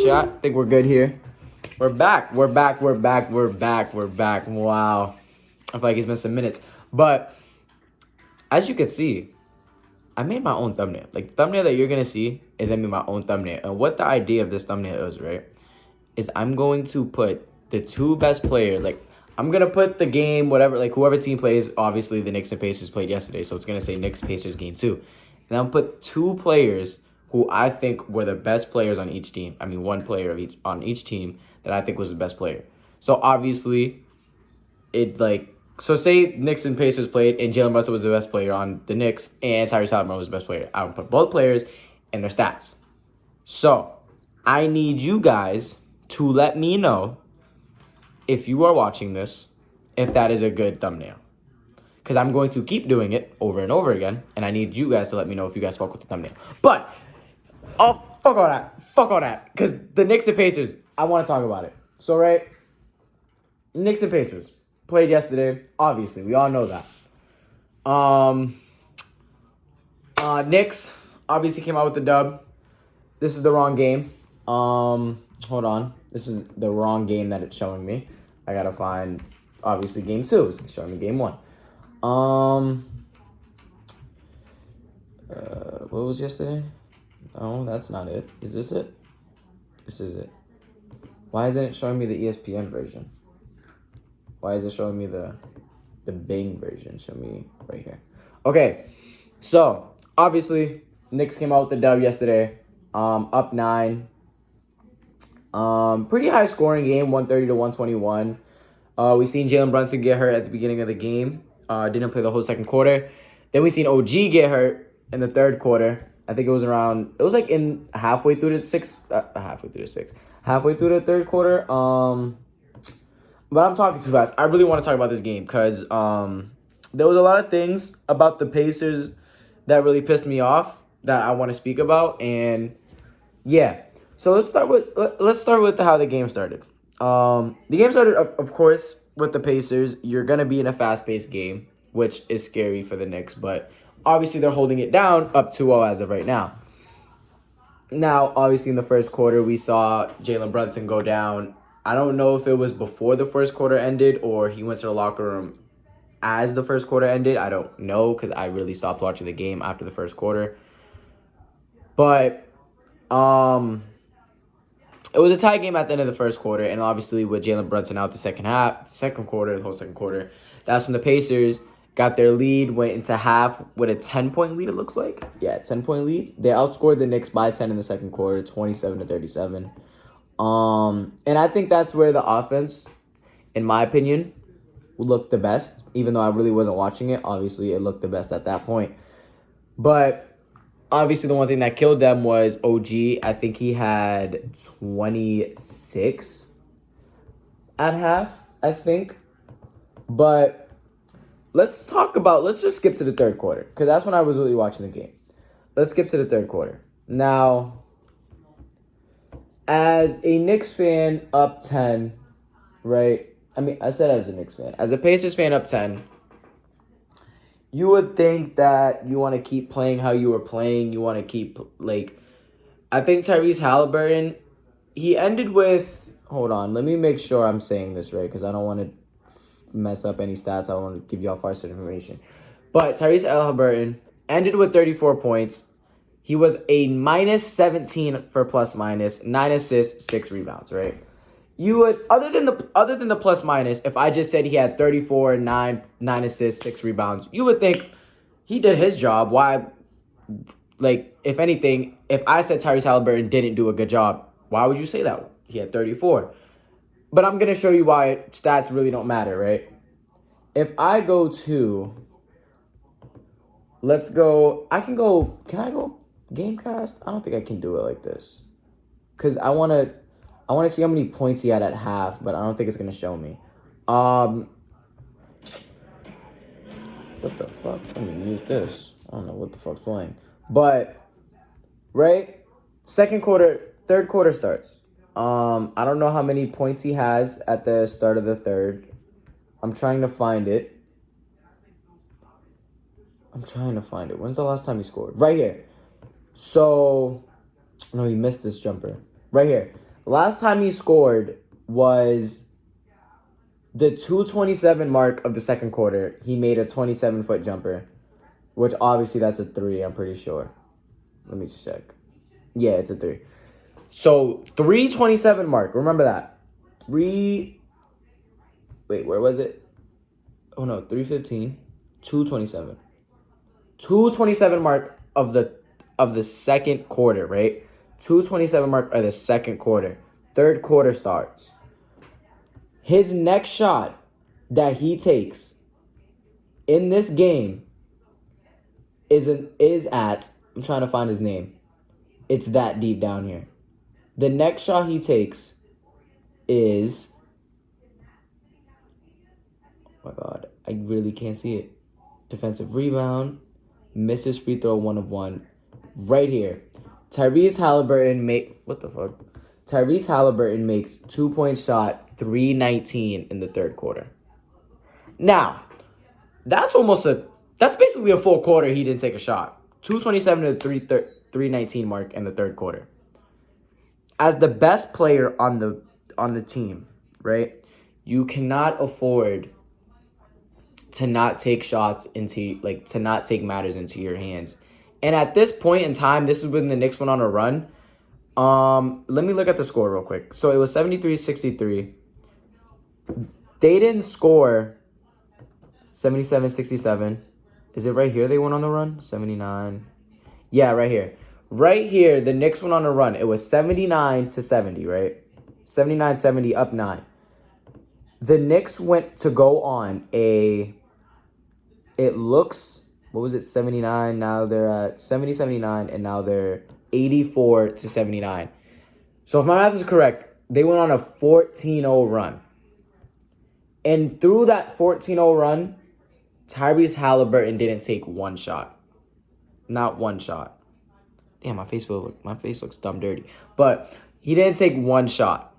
Chat, I think we're good here. We're back. We're back. We're back. We're back. We're back. Wow. I feel like he's missed some minutes. But as you can see, I made my own thumbnail. Like, the thumbnail that you're going to see is I made my own thumbnail. And what the idea of this thumbnail is, right, is I'm going to put the two best players. Like, I'm going to put the game, whatever, like, whoever team plays. Obviously, the Knicks and Pacers played yesterday. So it's going to say Knicks-Pacers game 2. And I'll put two players who I think were the best players on each team. I mean, one player on each team that I think was the best player. So obviously, so say Knicks and Pacers played, and Jalen Brunson was the best player on the Knicks, and Tyrese Halliburton was the best player. I would put both players and their stats. So I need you guys to let me know, if you are watching this, if that is a good thumbnail. Because I'm going to keep doing it over and over again, and I need you guys to let me know if you guys fuck with the thumbnail. But fuck all that. Fuck all that. Because the Knicks and Pacers, I want to talk about it. So, right, Knicks and Pacers played yesterday. Obviously, we all know that. Knicks obviously came out with the dub. This is the wrong game. Hold on. This is the wrong game that it's showing me. I gotta find, obviously, game 2. It's showing me game 1. What was yesterday? Oh, that's not it. Is this it? This is it. Why isn't it showing me the ESPN version? Why is it showing me the Bing version? Show me right here. Okay, so obviously Knicks came out with the dub yesterday. Up 9. Pretty high scoring game, 130 to 121. We seen Jalen Brunson get hurt at the beginning of the game. Didn't play the whole second quarter. Then we seen OG get hurt in the third quarter. I think it was like in halfway through the third quarter. But I'm talking too fast. I really want to talk about this game because there was a lot of things about the Pacers that really pissed me off that I want to speak about. And yeah, so let's start with how the game started. The game started, of course, with the Pacers. You're gonna be in a fast-paced game, which is scary for the Knicks, but obviously they're holding it down up 2-0 as of right now. Now, obviously in the first quarter, we saw Jalen Brunson go down. I don't know if it was before the first quarter ended or he went to the locker room as the first quarter ended. I don't know because I really stopped watching the game after the first quarter. But it was a tie game at the end of the first quarter, and obviously with Jalen Brunson out the whole second quarter, that's when the Pacers got their lead, went into half with a 10-point lead, it looks like. Yeah, 10-point lead. They outscored the Knicks by 10 in the second quarter, 27 to 37. And I think that's where the offense, in my opinion, looked the best. Even though I really wasn't watching it, obviously it looked the best at that point. But obviously the one thing that killed them was OG. I think he had 26 at half, I think. But let's just skip to the third quarter because that's when I was really watching the game. Let's skip to the third quarter. Now, as a Knicks fan up 10, right? I mean, I said as a Knicks fan. As a Pacers fan up 10, you would think that you want to keep playing how you were playing. You want to keep, I think Tyrese Halliburton, he ended with, hold on, let me make sure I'm saying this right because I don't want to mess up any stats. I want to give y'all false information. But Tyrese Halliburton ended with 34 points. He was a minus 17 for plus minus, 9 assists, 6 rebounds, right? You would, other than the plus minus, if I just said he had 34, 9 assists, 6 rebounds, you would think he did his job. Why, if anything, if I said Tyrese Halliburton didn't do a good job, why would you say that? He had 34. But I'm going to show you why stats really don't matter, right? If I go to, can I go Gamecast? I don't think I can do it like this. Because I want to see how many points he had at half, but I don't think it's going to show me. What the fuck? Let me mute this. I don't know what the fuck's playing. But, right? Third quarter starts. I don't know how many points he has at the start of the third. I'm trying to find it. When's the last time he scored? Right here. So, no, he missed this jumper. Right here. Last time he scored was the 2:27 mark of the second quarter. He made a 27-foot jumper, which obviously that's a 3, I'm pretty sure. Let me check. Yeah, it's a 3. So 3:27 mark. Remember that. 3. Wait, where was it? Oh no, 3:15. 2:27. 2:27 mark of the second quarter, right? 2:27 mark of the second quarter. Third quarter starts. His next shot that he takes in this game is at, I'm trying to find his name. It's that deep down here. The next shot he takes is, oh my God, I really can't see it. Defensive rebound, misses free throw 1 of 1. Right here. Tyrese Halliburton Tyrese Halliburton makes 2-point shot, 3:19 in the third quarter. Now, that's basically a full quarter he didn't take a shot. 2:27 to the 3:19 mark in the third quarter. As the best player on the team, right? You cannot afford to not take shots to not take matters into your hands. And at this point in time, this is when the Knicks went on a run. Let me look at the score real quick. So it was 73-63. They didn't score 77-67. Is it right here they went on the run? 79. Yeah, right here. Right here, the Knicks went on a run. It was 79-70, right? 79-70, up 9. The Knicks went to go on it looks, what was it, 79? Now they're at 70-79, and now they're 84-79. So if my math is correct, they went on a 14-0 run. And through that 14-0 run, Tyrese Halliburton didn't take one shot. Not one shot. Damn, my face looks dumb dirty. But he didn't take one shot,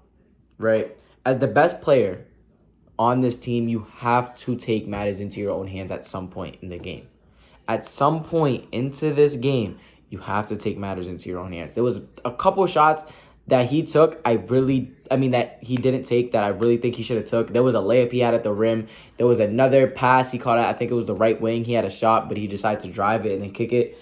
right? As the best player on this team, you have to take matters into your own hands at some point in the game. At some point into this game, you have to take matters into your own hands. There was a couple shots that he took, that he didn't take, that I really think he should have took. There was a layup he had at the rim. There was another pass he caught at, I think it was the right wing. He had a shot, but he decided to drive it and then kick it.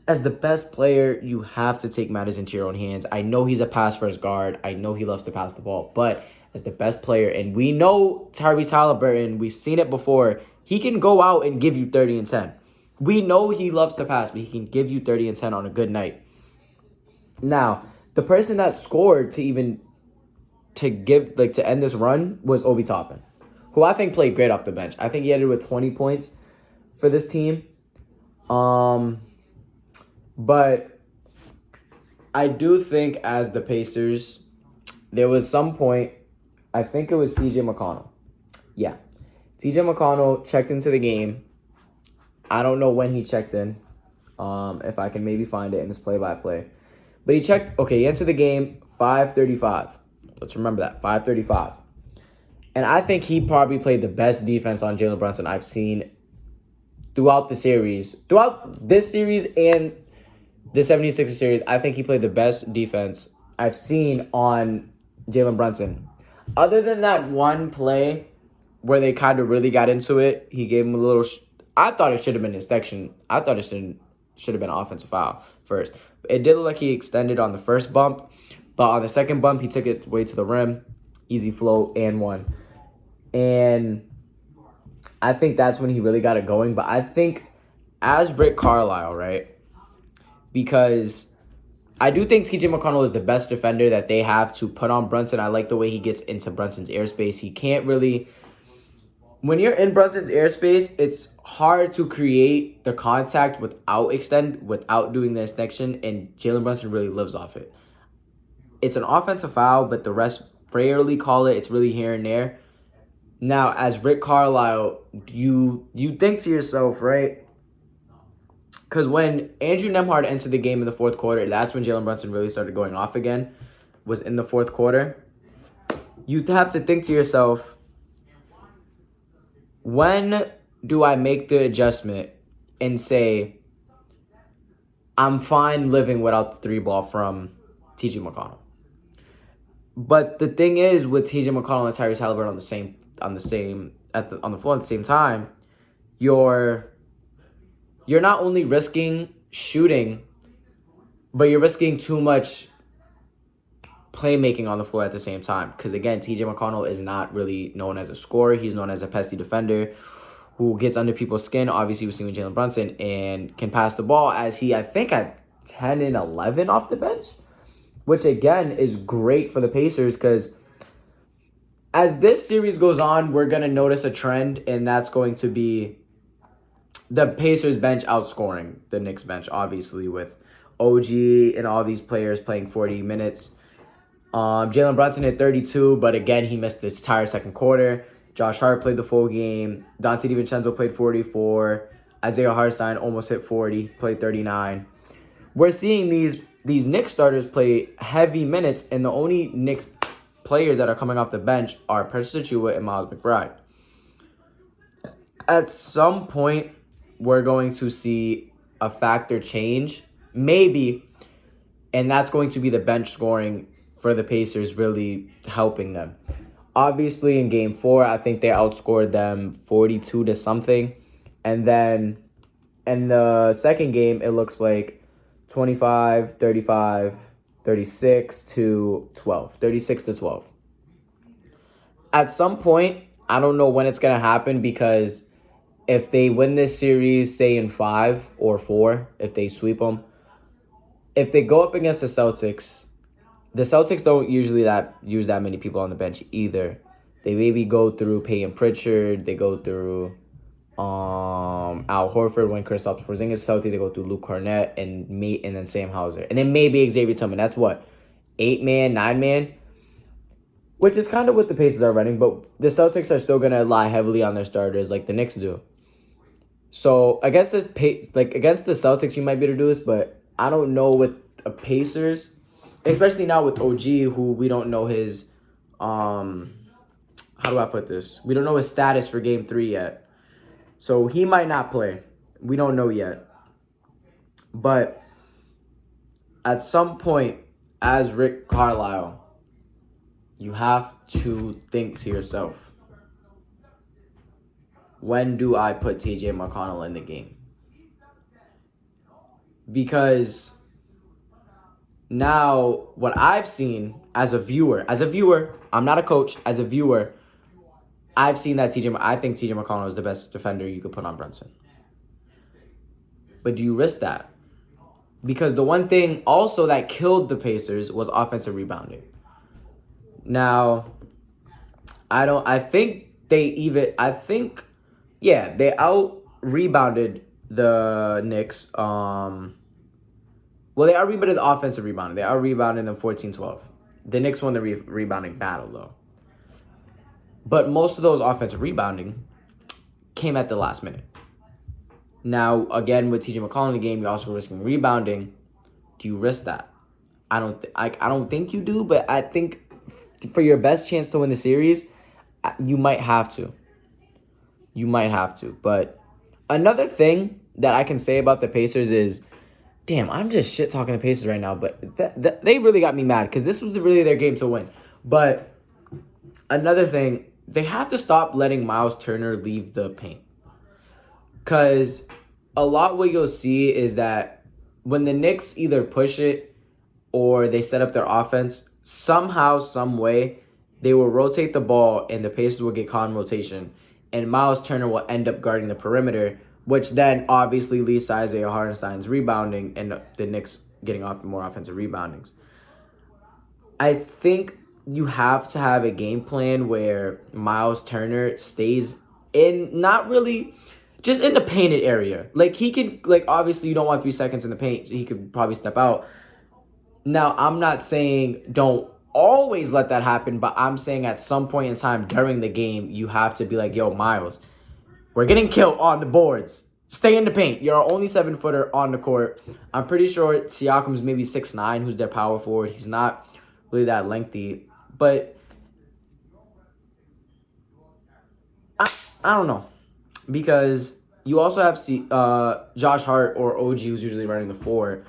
As the best player, you have to take matters into your own hands. I know he's a pass-first guard. I know he loves to pass the ball. But as the best player, and we know Tyrese Halliburton, we've seen it before, he can go out and give you 30 and 10. We know he loves to pass, but he can give you 30 and 10 on a good night. Now, the person that scored to end this run was Obi Toppin, who I think played great off the bench. I think he ended with 20 points for this team. But I do think as the Pacers, there was some point, I think it was TJ McConnell. Yeah. TJ McConnell checked into the game. I don't know when he checked in. If I can maybe find it in this play-by-play. But he entered the game 5:35. Let's remember that, 5:35. And I think he probably played the best defense on Jalen Brunson I've seen throughout this series and the 76ers series. I think he played the best defense I've seen on Jalen Brunson. Other than that one play where they kind of really got into it, he gave him a little... I thought it should have been a section. I thought it should have been an offensive foul first. It did look like he extended on the first bump, but on the second bump, he took it way to the rim. Easy flow and one. And I think that's when he really got it going. But I think as Rick Carlisle, right, because I do think TJ McConnell is the best defender that they have to put on Brunson. I like the way he gets into Brunson's airspace. He can't really... When you're in Brunson's airspace, it's hard to create the contact without doing the extension, and Jalen Brunson really lives off it. It's an offensive foul, but the refs rarely call it. It's really here and there. Now, as Rick Carlisle, you think to yourself, right? Because when Andrew Nembhard entered the game in the fourth quarter, that's when Jalen Brunson really started going off again, was in the fourth quarter. You have to think to yourself, when do I make the adjustment and say, I'm fine living without the 3 ball from TJ McConnell? But the thing is, with TJ McConnell and Tyrese Halliburton on the floor at the same time, you're not only risking shooting, but you're risking too much playmaking on the floor at the same time. Because again, TJ McConnell is not really known as a scorer. He's known as a pesky defender who gets under people's skin. Obviously, we've seen with Jalen Brunson and can pass the ball, as he, I think, had 10 and 11 off the bench, which again is great for the Pacers because as this series goes on, we're going to notice a trend, and that's going to be the Pacers bench outscoring the Knicks bench, obviously, with OG and all these players playing 40 minutes. Jalen Brunson hit 32, but again, he missed the entire second quarter. Josh Hart played the full game. Dante DiVincenzo played 44. Isaiah Hartenstein almost hit 40, played 39. We're seeing these Knicks starters play heavy minutes, and the only Knicks players that are coming off the bench are Precious Achiuwa and Miles McBride. At some point, we're going to see a factor change, maybe, and that's going to be the bench scoring for the Pacers really helping them. Obviously, in Game 4, I think they outscored them 42 to something. And then in the second game, it looks like 25, 35, 36 to 12. 36 to 12. At some point, I don't know when it's going to happen because if they win this series, say in 5 or 4, if they sweep them, if they go up against the Celtics don't usually use that many people on the bench either. They maybe go through Peyton Pritchard. They go through Al Horford when Kristaps Porzingis is healthy. They go through Luke Cornett and then Sam Hauser. And then maybe Xavier Tillman. That's what? 8-man, 9-man? Which is kind of what the Pacers are running. But the Celtics are still going to rely heavily on their starters like the Knicks do. So against the Celtics, you might be able to do this. But I don't know with the Pacers, especially now with OG, who we don't know his, how do I put this? We don't know his status for Game 3 yet. So he might not play. We don't know yet. But at some point, as Rick Carlisle, you have to think to yourself, when do I put TJ McConnell in the game? Because now, what I've seen as a viewer, I'm not a coach, as a viewer, I've seen that I think TJ McConnell is the best defender you could put on Brunson. But do you risk that? Because the one thing also that killed the Pacers was offensive rebounding. Now, they out-rebounded the Knicks. Well, they out-rebounded the offensive rebounding. They out-rebounded them 14-12. The Knicks won the rebounding battle, though. But most of those offensive rebounding came at the last minute. Now, again, with TJ McConnell in the game, you're also risking rebounding. Do you risk that? I don't think you do, but I think for your best chance to win the series, you might have to. You might have to. But another thing that I can say about the Pacers is, damn, I'm just shit-talking the Pacers right now, but they really got me mad because this was really their game to win. But another thing, they have to stop letting Miles Turner leave the paint. Because a lot what you'll see is that when the Knicks either push it or they set up their offense, somehow, some way, they will rotate the ball and the Pacers will get caught in rotation. And Miles Turner will end up guarding the perimeter, which then obviously leads to Isaiah Hartenstein's rebounding and the Knicks getting off more offensive reboundings. I think you have to have a game plan where Miles Turner stays in, not really, just in the painted area. Like, he can, like, obviously you don't want 3 seconds in the paint. So he could probably step out. Now, I'm not saying don't always let that happen, but I'm saying at some point in time during the game, you have to be like, yo, Miles, we're getting killed on the boards. Stay in the paint. You're our only 7-footer on the court. I'm pretty sure Siakam's maybe 6'9", who's their power forward. He's not really that lengthy. But I don't know. Because you also have Josh Hart or OG, who's usually running the 4.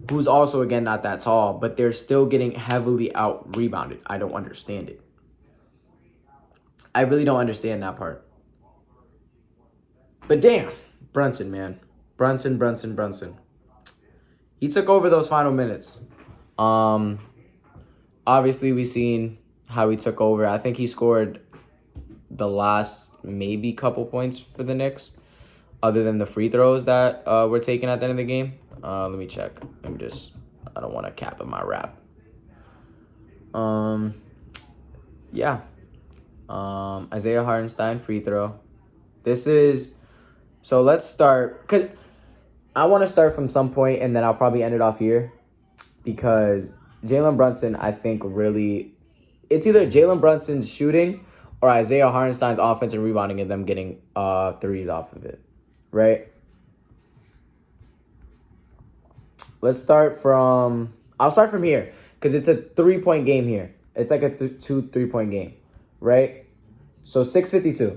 who's also, again, not that tall, but they're still getting heavily out-rebounded. I don't understand it. I really don't understand that part. But damn, Brunson, man. Brunson. He took over those final minutes. Obviously, we seen how he took over. I think he scored the last maybe couple points for the Knicks, other than the free throws that were taken at the end of the game. Let me check. I don't want to cap in my rap. Yeah. Isaiah Hartenstein, free throw. So let's start, because I want to start from some point, and then I'll probably end it off here, because Jalen Brunson, I think, really, it's either Jalen Brunson's shooting or Isaiah Hartenstein's offensive rebounding and them getting threes off of it, right? I'll start from here, because it's a 3-point game here. It's like a 2-3-point game, right? So 6:52.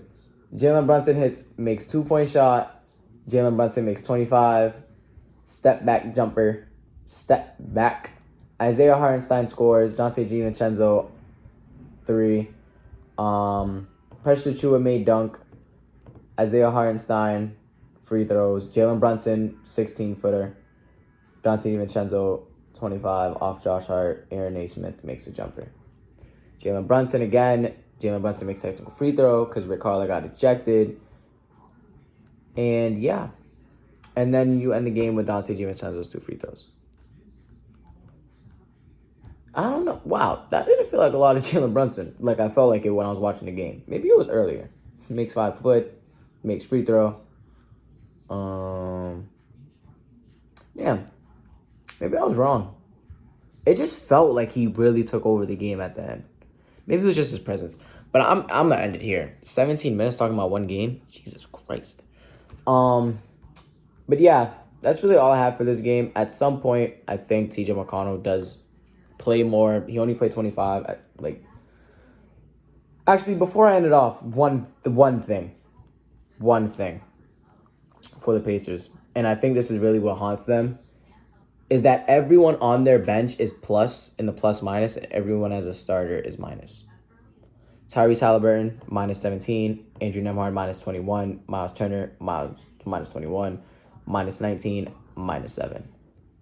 Jalen Brunson makes 2-point shot. Jalen Brunson makes 25. Step back. Isaiah Hartenstein scores. Dante DiVincenzo, 3. Precious Achiuwa made dunk. Isaiah Hartenstein, free throws. Jalen Brunson, 16-footer. Dante DiVincenzo, 25, off Josh Hart. Aaron Nesmith makes a jumper. Jalen Brunson again. Jalen Brunson makes technical free throw because Rick Carlisle got ejected. And yeah. And then you end the game with Dante DiVincenzo's 2 free throws. I don't know. Wow, that didn't feel like a lot of Jalen Brunson. Like I felt like it when I was watching the game. Maybe it was earlier. Makes 5 foot, makes free throw. Yeah. Maybe I was wrong. It just felt like he really took over the game at the end. Maybe it was just his presence. But I'm gonna end it here. 17 minutes talking about one game. Jesus Christ. But yeah, that's really all I have for this game. At some point, I think TJ McConnell does play more. He only played 25. Actually, before I end it off, one thing for the Pacers, and I think this is really what haunts them, is that everyone on their bench is plus in the plus minus, and everyone as a starter is minus. Tyrese Halliburton, minus 17. Andrew Nembhard, minus 21. Miles Turner, minus 21. Minus 19. Minus 7.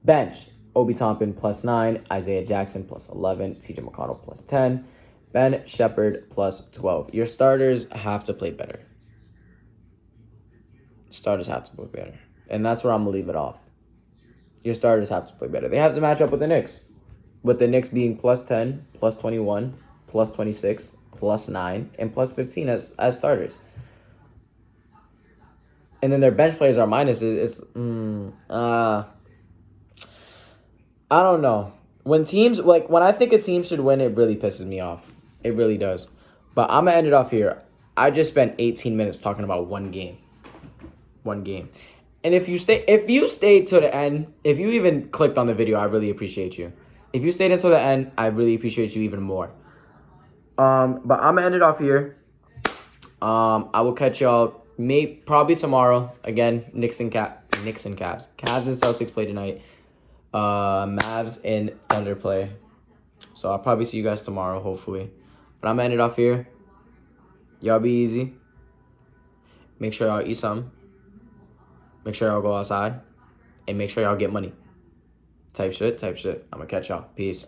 Bench, Obi Toppin, plus 9. Isaiah Jackson, plus 11. TJ McConnell, plus 10. Ben Shepherd, plus 12. Your starters have to play better. And that's where I'm going to leave it off. Your starters have to play better. They have to match up with the Knicks. With the Knicks being plus 10, plus 21, plus 26, plus 9, and plus 15 as starters. And then their bench players are minuses. I don't know. When I think a team should win, it really pisses me off. It really does. But I'm going to end it off here. I just spent 18 minutes talking about one game. And if you stayed to the end, if you even clicked on the video, I really appreciate you. If you stayed until the end, I really appreciate you even more. But I'm gonna end it off here. I will catch y'all probably tomorrow. Again, Knicks and Cavs. Cavs and Celtics play tonight. Mavs and Thunder play. So I'll probably see you guys tomorrow, hopefully. But I'm gonna end it off here. Y'all be easy. Make sure y'all eat something. Make sure y'all go outside. And make sure y'all get money. Type shit. I'm gonna catch y'all. Peace.